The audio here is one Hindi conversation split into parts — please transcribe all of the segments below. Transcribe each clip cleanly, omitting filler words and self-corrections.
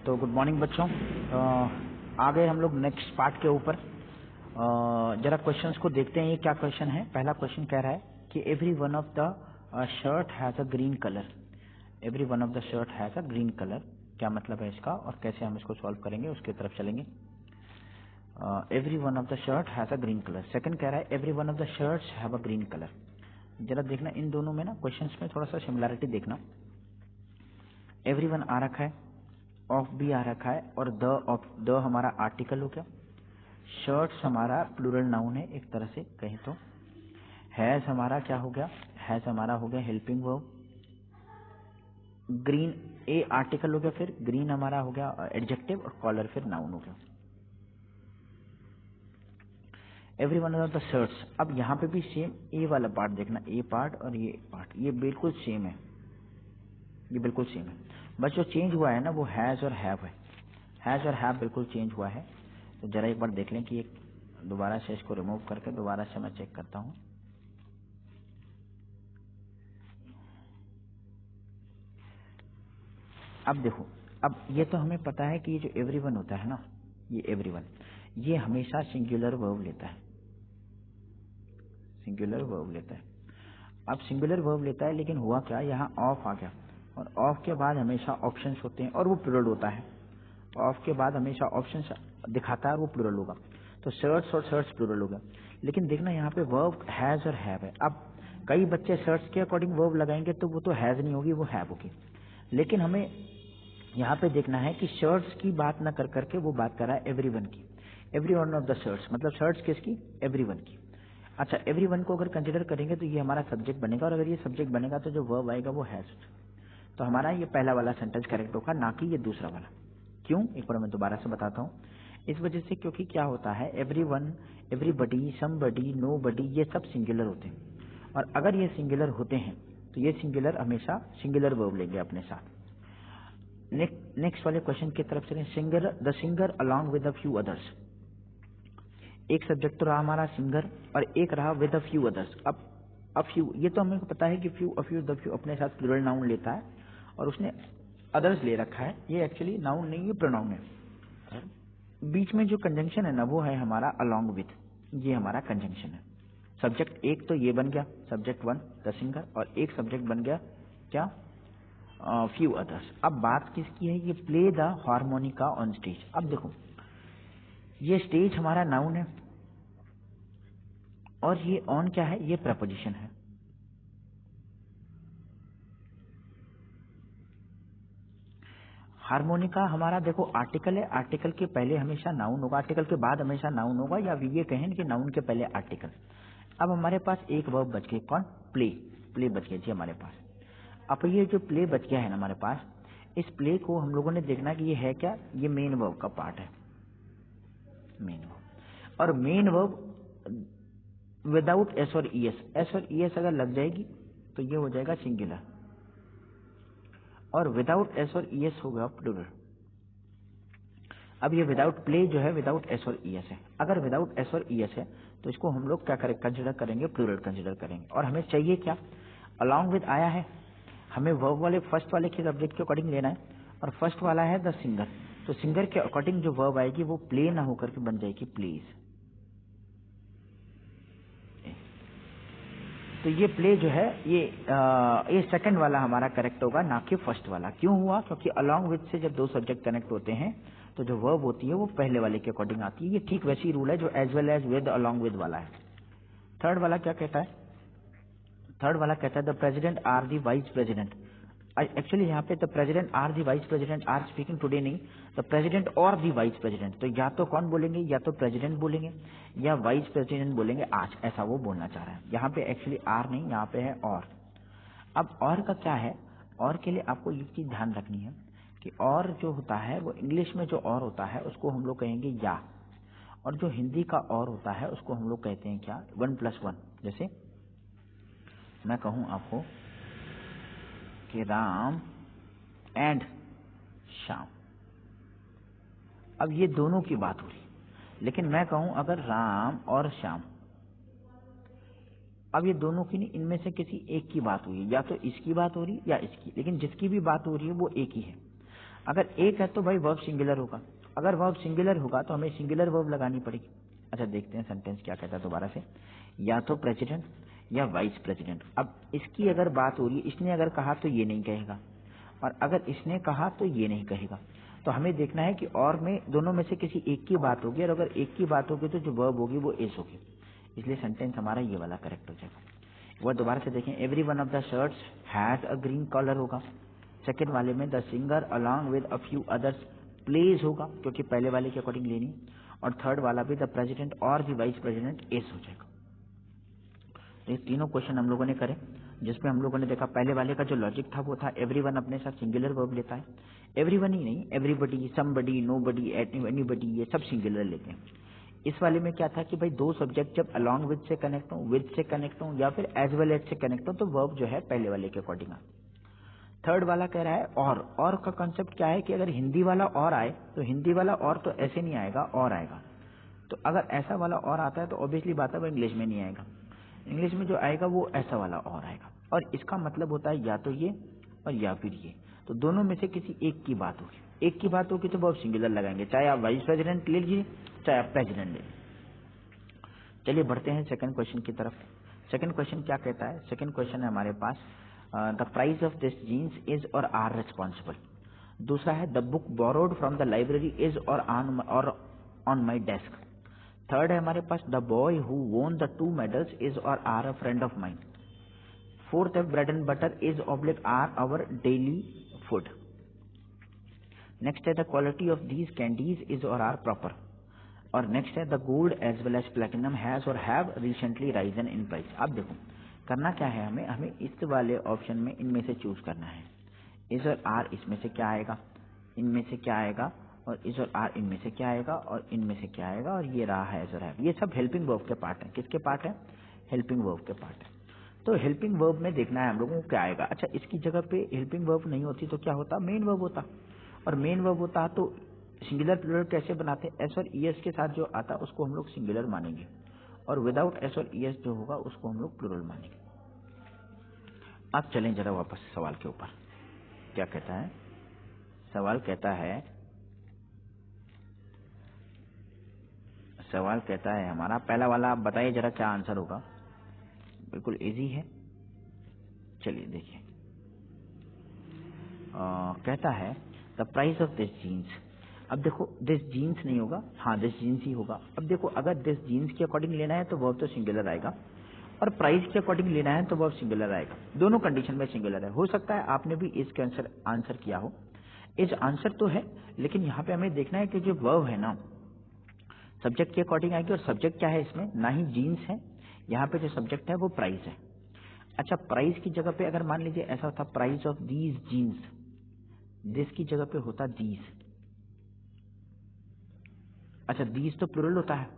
तो गुड मॉर्निंग बच्चों। आ गए हम लोग नेक्स्ट पार्ट के ऊपर। जरा क्वेश्चंस को देखते हैं, ये क्या क्वेश्चन है। पहला क्वेश्चन कह रहा है कि every one of the shirt has a green colour. Every one of the shirt has a green colour, क्या मतलब है इसका और कैसे हम इसको सॉल्व करेंगे उसकी तरफ चलेंगे। Every one of the shirt has a green colour. Second कह रहा है every one of the shirts have a green colour. जरा देखना इन दोनों में ना क्वेश्चंस में थोड़ा सा सिमिलैरिटी देखना। एवरी वन आ रखा है, ऑफ भी आ रखा है और द हमारा आर्टिकल हो गया। शर्ट्स हमारा प्लूरल नाउन है एक तरह से कहें तो। हैज हमारा क्या हो गया, हैज हमारा हो गया हेल्पिंग वर्ब। ग्रीन ए आर्टिकल हो गया, फिर ग्रीन हमारा हो गया एडजेक्टिव और कॉलर फिर नाउन हो गया। Every one of the shirts, अब यहाँ पे भी सेम ए वाला पार्ट देखना, ए पार्ट और ये पार्ट ये बिल्कुल सेम है, ये बिल्कुल सेम है। बस जो चेंज हुआ है ना वो हैज और हैव है। हैज और हैव बिल्कुल चेंज हुआ है। तो जरा एक बार देख लें कि एक दोबारा से इसको रिमूव करके दोबारा से मैं चेक करता हूं। अब देखो, अब ये तो हमें पता है कि ये जो एवरीवन होता है ना, ये एवरीवन ये हमेशा सिंगुलर वर्ब लेता है, सिंगुलर वर्ब लेता है। अब सिंगुलर वर्ब लेता है, लेकिन हुआ क्या, यहाँ ऑफ आ गया और ऑफ के बाद हमेशा ऑप्शंस होते हैं और वो प्लूरल होता है। ऑफ के बाद हमेशा ऑप्शंस दिखाता है और वो प्लूरल होगा। तो शर्ट्स और शर्ट्स प्लूरल होगा। लेकिन देखना यहाँ पे वर्ब हैज और हैव है। अब कई बच्चे शर्ट्स के अकॉर्डिंग वर्ब लगाएंगे तो वो तो हैज नहीं होगी, वो हैव होगी। लेकिन हमें यहाँ पे देखना है कि शर्ट्स की बात ना कर करके वो बात कर रहा है एवरीवन की। Every one of the shirts मतलब शर्ट्स किसकी, एवरीवन की। अच्छा, एवरीवन को अगर कंसिडर करेंगे तो ये हमारा सब्जेक्ट बनेगा और अगर ये सब्जेक्ट बनेगा तो जो वर्ब आएगा वो हैज। तो हमारा ये पहला वाला सेंटेंस करेक्ट होगा, ना कि ये दूसरा वाला। क्यों, एक बार मैं दोबारा से बताता हूँ। इस वजह से क्योंकि क्या होता है, एवरीवन, एवरीबडी, समबडी, नोबडी ये सब सिंगुलर होते हैं और अगर ये सिंगुलर होते हैं तो ये सिंगुलर हमेशा सिंगुलर वर्ब लेंगे अपने साथ। नेक्स्ट वाले क्वेश्चन की तरफ चलें। Singer, the singer along with a few others. एक सब्जेक्ट तो रहा हमारा सिंगर और एक रहा विद अ फ्यू अदर्स। अब अ फ्यू, ये तो हमें पता है कि few, a few, the few अपने साथ प्लूरल नाउन लेता है और उसने अदर्स ले रखा है। ये एक्चुअली नाउन नहीं, ये प्रोनाउन है। बीच में जो कंजंक्शन है ना वो है हमारा अलॉन्ग विद, ये हमारा कंजंक्शन है। सब्जेक्ट एक तो ये बन गया सब्जेक्ट वन द सिंगर और एक सब्जेक्ट बन गया क्या, फ्यू अदर्स। अब बात किसकी है, ये play the harmonica on stage. अब देखो ये स्टेज हमारा नाउन है और ये ऑन क्या है, ये प्रपोजिशन है। हार्मोनिका हमारा देखो आर्टिकल है, आर्टिकल के पहले हमेशा नाउन होगा, आर्टिकल के बाद हमेशा नाउन होगा, या ये कहें कि नाउन के पहले आर्टिकल। अब हमारे पास एक वर्ब बच गई, कौन, प्ले। प्ले बच गई जी हमारे पास। अब ये जो प्ले बच गया है ना हमारे पास, इस प्ले को हम लोगों ने देखना कि ये है क्या, ये मेन वर्ब का पार्ट है, मेन वर्ब। और मेन वर्ब विदाउट एस और ई एस, एस और ई एस अगर लग जाएगी तो ये हो जाएगा सिंगुलर और विदाउट एस और ई एस होगा प्लूरल। अब ये विदाउट प्ले जो है विदाउट एस और ई एस है। अगर विदाउट एस और ई एस है तो इसको हम लोग क्या करें, कंसिडर करेंगे, प्लूरल कंसिडर करेंगे। और हमें चाहिए क्या, अलॉन्ग विद आया है, हमें वर्ब वाले फर्स्ट वाले के सब्जेक्ट के अकॉर्डिंग लेना है और फर्स्ट वाला है द सिंगर। तो सिंगर के अकॉर्डिंग जो वर्ब आएगी वो प्ले ना होकर के बन जाएगी प्लीज। तो ये प्ले जो है ये सेकंड वाला हमारा करेक्ट होगा, ना कि फर्स्ट वाला। क्यों हुआ, क्योंकि अलॉन्ग विद से जब दो सब्जेक्ट कनेक्ट होते हैं तो जो वर्ब होती है वो पहले वाले के अकॉर्डिंग आती है। ये ठीक वैसी रूल है जो as well as with along with वाला है। थर्ड वाला क्या कहता है, थर्ड वाला कहता है the president are the vice president. Actually यहाँ पे the president are the vice president are speaking today नहीं, द प्रेसिडेंट और दी वाइस प्रेसिडेंट। तो या तो कौन बोलेंगे, या तो प्रेसिडेंट बोलेंगे या वाइस प्रेसिडेंट बोलेंगे आज, ऐसा वो बोलना चाह रहा है। यहाँ पे एक्चुअली आर नहीं, यहाँ पे है और। अब और का क्या है, और के लिए आपको ये चीज ध्यान रखनी है कि और जो होता है वो इंग्लिश में जो और होता है उसको हम लोग कहेंगे या, और जो हिंदी का और होता है उसको हम लोग कहते हैं क्या, 1+1। जैसे मैं कहूं आपको कि राम एंड श्याम, अब ये दोनों की बात हो रही, लेकिन मैं कहूं अगर राम और श्याम, अब ये दोनों की नहीं, इनमें से किसी एक की बात हुई है, या तो इसकी बात हो रही है या इसकी, लेकिन जिसकी भी बात हो रही है वो एक ही है। अगर एक है तो भाई वर्ब सिंगुलर होगा, अगर वर्ब सिंगुलर होगा तो हमें सिंगुलर वर्ब लगानी पड़ेगी। अच्छा देखते हैं सेंटेंस क्या कहता है दोबारा से, या तो प्रेसिडेंट या वाइस प्रेसिडेंट। अब इसकी अगर बात हो रही है, इसने अगर कहा तो ये नहीं कहेगा, और अगर इसने कहा तो ये नहीं कहेगा। तो हमें देखना है कि और में दोनों में से किसी एक की बात होगी, और अगर एक की बात होगी तो जो वर्ब होगी वो इज होगी, इसलिए सेंटेंस हमारा ये वाला करेक्ट हो जाएगा। वह दोबारा से देखें, every one of the shirts has a green collar होगा। सेकेंड वाले में the singer along with a few others plays होगा, क्योंकि पहले वाले के अकॉर्डिंग लेनी। और थर्ड वाला भी द प्रेसिडेंट और द वाइस प्रेसिडेंट इज हो जाएगा। तो ये तीनों क्वेश्चन हम लोगों ने करे, जिसमें हम लोगों ने देखा पहले वाले का जो लॉजिक था वो था एवरीवन अपने साथ सिंगुलर वर्ब लेता है, एवरीवन ही नहीं, एवरीबडी, समबडी, नोबडी, एनीबडी, ये सब सिंगुलर लेते हैं। इस वाले में क्या था कि भाई दो सब्जेक्ट जब अलॉन्ग विद से कनेक्ट हो, विद से कनेक्ट हो, या फिर एज वेल एज से कनेक्ट हो, तो वर्ब जो है पहले वाले के अकॉर्डिंग आता। थर्ड वाला कह रहा है और का कॉन्सेप्ट क्या है कि अगर हिंदी वाला और आए तो हिंदी वाला और तो ऐसे नहीं आएगा, और आएगा। तो अगर ऐसा वाला और आता है तो ऑब्वियसली बात है वो इंग्लिश में नहीं आएगा, इंग्लिश में जो आएगा वो ऐसा वाला और आएगा, और इसका मतलब होता है या तो ये और या फिर ये। तो दोनों में से किसी एक की बात होगी, एक की बात होगी तो वर्ब सिंगुलर लगाएंगे, चाहे आप वाइस प्रेसिडेंट ले लीजिए चाहे आप प्रेसिडेंट ले लीजिए। चलिए बढ़ते हैं सेकंड क्वेश्चन की तरफ। सेकंड क्वेश्चन क्या कहता है, सेकंड क्वेश्चन है हमारे पास the price of this jeans is or are responsible. दूसरा है the book borrowed from the library is or on my desk. Third है हमारे पास the boy who won the 2 medals is or are a friend of mine. Fourth है bread and butter is oblique are our daily food. Next है the quality of these candies is or are proper. और नेक्स्ट है the gold as well as platinum has or have recently risen in price. अब देखो करना क्या है, हमें इस वाले ऑप्शन में इनमें से चूज करना है। इज और आर इसमें से क्या आएगा, इनमें से क्या आएगा, और इज और आर इनमें से क्या आएगा, और इनमें से क्या आएगा, और ये रहा है एज और हैव। ये सब हेल्पिंग वर्ब के पार्ट है। किसके पार्ट है, हेल्पिंग वर्ब के पार्ट है। तो हेल्पिंग वर्ब में देखना है हम लोगों को क्या आएगा। अच्छा इसकी जगह पे हेल्पिंग वर्ब नहीं होती तो क्या होता, मेन वर्ब होता, और मेन वर्ब होता तो सिंगुलर प्लूरल कैसे बनाते, एस और ईएस के साथ जो आता उसको हम लोग सिंगुलर मानेंगे, और विदाउट एस और ईएस जो होगा उसको हम लोग प्लूरल मानेंगे। अब चलें जरा वापस सवाल के ऊपर, क्या कहता है सवाल, कहता है हमारा पहला वाला, आप बताइए जरा क्या आंसर होगा। बिल्कुल इजी है, चलिए देखिए। कहता है the price of this jeans. अब देखो दिस जीन्स नहीं होगा, हाँ दिस जीन्स ही होगा। अब देखो अगर दिस जीन्स के अकॉर्डिंग लेना है तो वर्ब तो सिंगुलर आएगा, और प्राइस के अकॉर्डिंग लेना है तो वर्ब सिंगुलर आएगा। दोनों कंडीशन में सिंगुलर है। हो सकता है आपने भी इसके आंसर किया हो, इस आंसर तो है, लेकिन यहाँ पे हमें देखना है कि जो वर्ब है ना सब्जेक्ट के अकॉर्डिंग आएगी, और सब्जेक्ट क्या है इसमें, ना ही जीन्स है, यहाँ पे जो सब्जेक्ट है वो प्राइस है। अच्छा प्राइस की जगह पे अगर मान लीजिए ऐसा होता price of these genes, this की जगह पे होता दीज। अच्छा दीज तो प्लूरल होता है,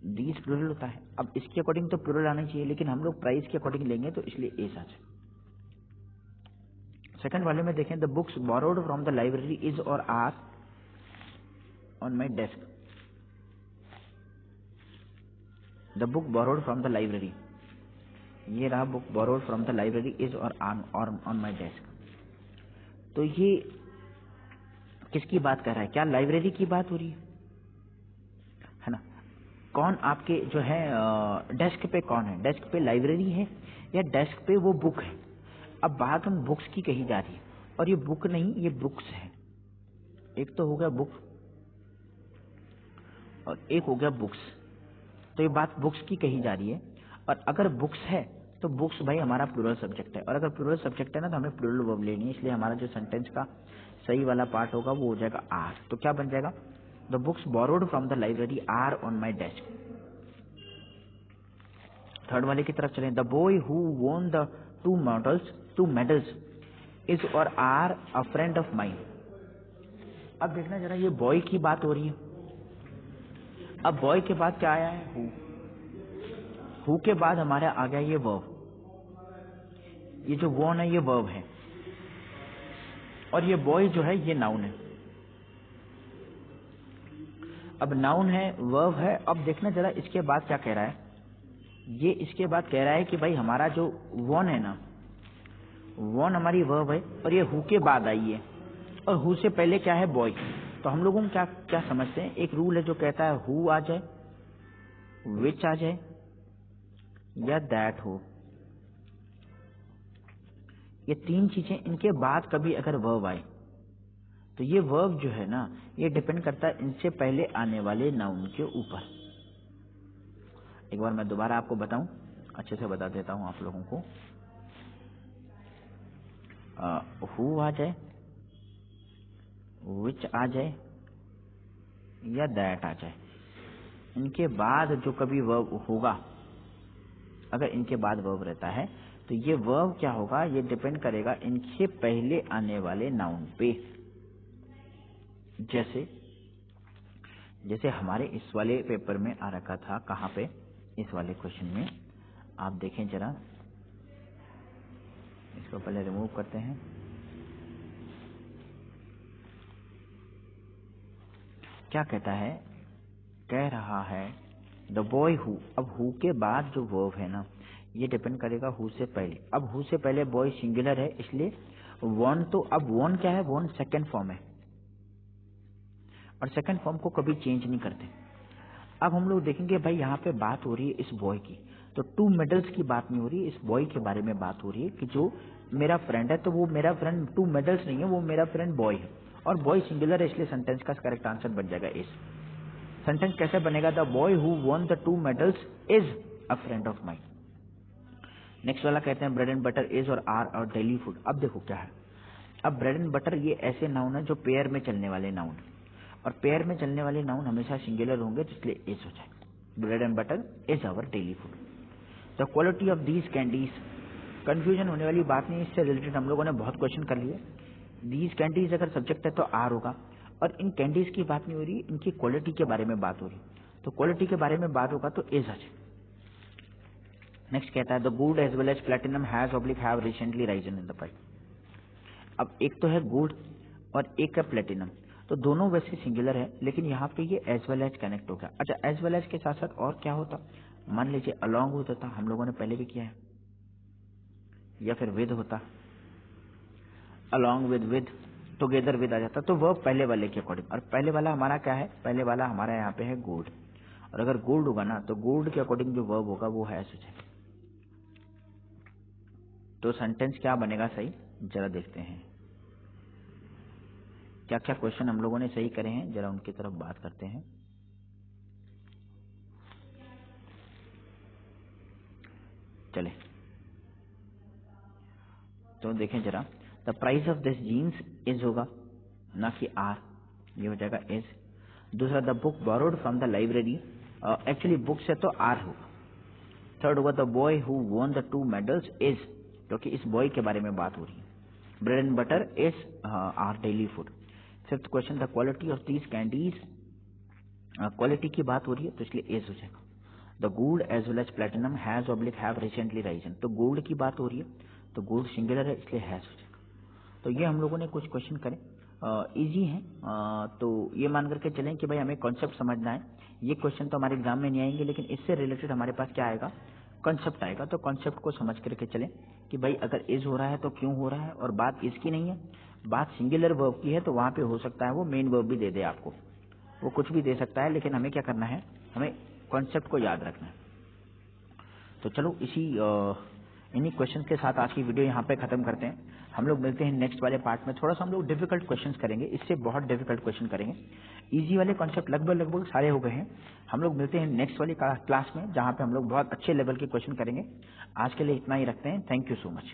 दीज प्लूरल होता है। अब इसके अकॉर्डिंग तो प्लूरल आना चाहिए, लेकिन हम लोग प्राइस के अकॉर्डिंग लेंगे तो इसलिए ए साथ। सेकंड वाले में देखें the books borrowed from the library is or are on my desk. The book borrowed from the library, ये रहा book borrowed from the library is or on my desk. तो ये किसकी बात कर रहा है, क्या लाइब्रेरी की बात हो रही है ना। कौन आपके जो है डेस्क पे कौन है, डेस्क पे लाइब्रेरी है या डेस्क पे वो बुक है। अब बात हम बुक्स की कही जा रही है, और ये बुक नहीं ये बुक्स है। एक तो हो गया बुक और एक हो गया बुक्स, तो ये बात बुक्स की कही जा रही है। और अगर बुक्स है तो बुक्स भाई हमारा प्लूरल सब्जेक्ट है, और अगर प्लूरल सब्जेक्ट है ना तो हमें प्लूरल वर्ब लेनी है, इसलिए हमारा जो सेंटेंस का सही वाला पार्ट होगा वो हो जाएगा आर। तो क्या बन जाएगा, the books borrowed from the library are on my desk. Third वाले की तरफ चलें, the boy who won the 2 medals is or are a friend of mine. अब देखना जरा ये बॉय की बात हो रही है। अब बॉय के बाद क्या आया है, हु के बाद हमारे आ गया ये वर्ब, ये जो वोन है ये वर्ब है, और ये बॉय जो है ये नाउन है। अब नाउन है वर्ब है। अब देखना जरा इसके बाद क्या कह रहा है, ये इसके बाद कह रहा है कि भाई हमारा जो वोन है ना, वोन हमारी वर्ब है, और ये हु के बाद आई है, और हु से पहले क्या है, बॉय। तो हम लोगों क्या क्या समझते हैं, एक रूल है जो कहता है हु आ जाए, विच आ जाए या दैट हो। ये तीन चीजें, इनके बाद कभी अगर वर्ब आए तो ये वर्ब जो है ना, ये डिपेंड करता है इनसे पहले आने वाले नाउन के ऊपर। एक बार मैं दोबारा आपको बताऊं, अच्छे से बता देता हूं आप लोगों को। हु आ जाए, विच आ जाए या दैट आ जाए, इनके बाद जो कभी वर्ब होगा, अगर इनके बाद वर्ब रहता है तो ये वर्ब क्या होगा, ये डिपेंड करेगा इनसे पहले आने वाले नाउन पे। जैसे हमारे इस वाले पेपर में आ रखा था, कहाँ पे, इस वाले क्वेश्चन में आप देखें जरा, इसको पहले रिमूव करते हैं। क्या कहता है, कह रहा है द बॉय हु। अब हु के बाद जो वर्ब है ना, ये डिपेंड करेगा हु से पहले। अब हु से पहले बॉय सिंगुलर है, इसलिए वन, तो अब वन क्या है, वन सेकंड फॉर्म है और सेकंड फॉर्म को कभी चेंज नहीं करते। अब हम लोग देखेंगे भाई यहाँ पे बात हो रही है इस बॉय की, तो टू मेडल्स की बात नहीं हो रही, इस बॉय के बारे में बात हो रही है कि जो मेरा फ्रेंड है, तो वो मेरा फ्रेंड टू मेडल्स नहीं है, वो मेरा फ्रेंड बॉय है और बॉय सिंगुलर है, इसलिए सेंटेंस का करेक्ट आंसर बन जाएगा इज। सेंटेंस कैसे बनेगा, the boy who won the two medals is a friend of mine. Next वाला कहते हैं bread and butter is or are और डेली फूड। अब देखो क्या है, अब ब्रेड एंड बटर ये ऐसे नाउन है जो पेयर में चलने वाले नाउन, और पेयर में चलने वाले नाउन हमेशा सिंगुलर होंगे, तो इसलिए इज हो जाएगा। Bread and butter is our daily food. The quality of these candies, confusion होने वाली बात नहीं, इससे रिलेटेड हम लोगों ने बहुत क्वेश्चन कर लिए। दीज कैंडीज अगर सब्जेक्ट है तो आर होगा, और इन कैंडीज की बात नहीं हो रही, इनकी क्वालिटी के बारे में बात हो रही, तो क्वालिटी के बारे में बात होगा तो इज आ जाए। नेक्स्ट कहता है the gold as well as platinum has oblique have recently risen in the price. अब एक तो है गोल्ड और एक है प्लेटिनम, तो दोनों वैसे सिंगुलर है, लेकिन यहाँ पे ये एज वेल एज कनेक्ट हो गया। अच्छा, एज वेल एज के साथ साथ और क्या होता, मान लीजिए अलॉन्ग होता था, हम लोगों ने पहले भी किया है, या फिर विद होता, अलॉन्ग विद, टुगेदर विद आ जाता, तो वो पहले वाले के अकॉर्डिंग। और पहले वाला हमारा क्या है, पहले वाला हमारा यहाँ पे है गोल्ड, और अगर गोल्ड होगा ना तो गोल्ड के अकॉर्डिंग जो वर्ब होगा वो है ऐसे। तो सेंटेंस क्या बनेगा सही, जरा देखते हैं क्या क्या क्वेश्चन हम लोगों ने सही करे हैं, जरा उनकी तरफ बात करते हैं। चले तो देखें जरा, the price of this jeans is होगा, ना कि आर, ये हो जाएगा इज। दूसरा, the book borrowed from the library, actually book से तो आर होगा। थर्ड होगा the boy who won the two medals is, क्योंकि इस बॉय के बारे में बात हो रही है। Bread and butter is our daily food. Fifth question, the quality of these candies, quality की बात हो रही है तो इसलिए एज हो जाएगा। The gold as well as platinum has oblique have recently risen, तो गोल्ड की बात हो रही है तो गोल्ड सिंगुलर है, इसलिए हैज हो जाएगा। तो ये हम लोगों ने कुछ क्वेश्चन करे, इजी हैं, तो ये मान करके चलें कि भाई हमें कॉन्सेप्ट समझना है। ये क्वेश्चन तो हमारे एग्जाम में नहीं आएंगे, लेकिन इससे रिलेटेड हमारे पास क्या आएगा, कॉन्सेप्ट आएगा। तो कॉन्सेप्ट को समझ करके चलें कि भाई अगर इज हो रहा है तो क्यों हो रहा है, और बात इसकी नहीं है, बात सिंगुलर वर्ब की है, तो वहां पे हो सकता है वो मेन वर्ब भी दे दे आपको, वो कुछ भी दे सकता है, लेकिन हमें क्या करना है, हमें कॉन्सेप्ट को याद रखना है। तो चलो इन्हीं क्वेश्चन के साथ आज की वीडियो यहाँ पे खत्म करते हैं। हम लोग मिलते हैं नेक्स्ट वाले पार्ट में, थोड़ा सा हम लोग डिफिकल्ट क्वेश्चंस करेंगे, इससे बहुत डिफिकल्ट क्वेश्चन करेंगे। इजी वाले कॉन्सेप्ट लगभग सारे हो गए हैं। हम लोग मिलते हैं नेक्स्ट वाली क्लास में, जहाँ पे हम लोग बहुत अच्छे लेवल के क्वेश्चन करेंगे। आज के लिए इतना ही रखते हैं, थैंक यू सो मच।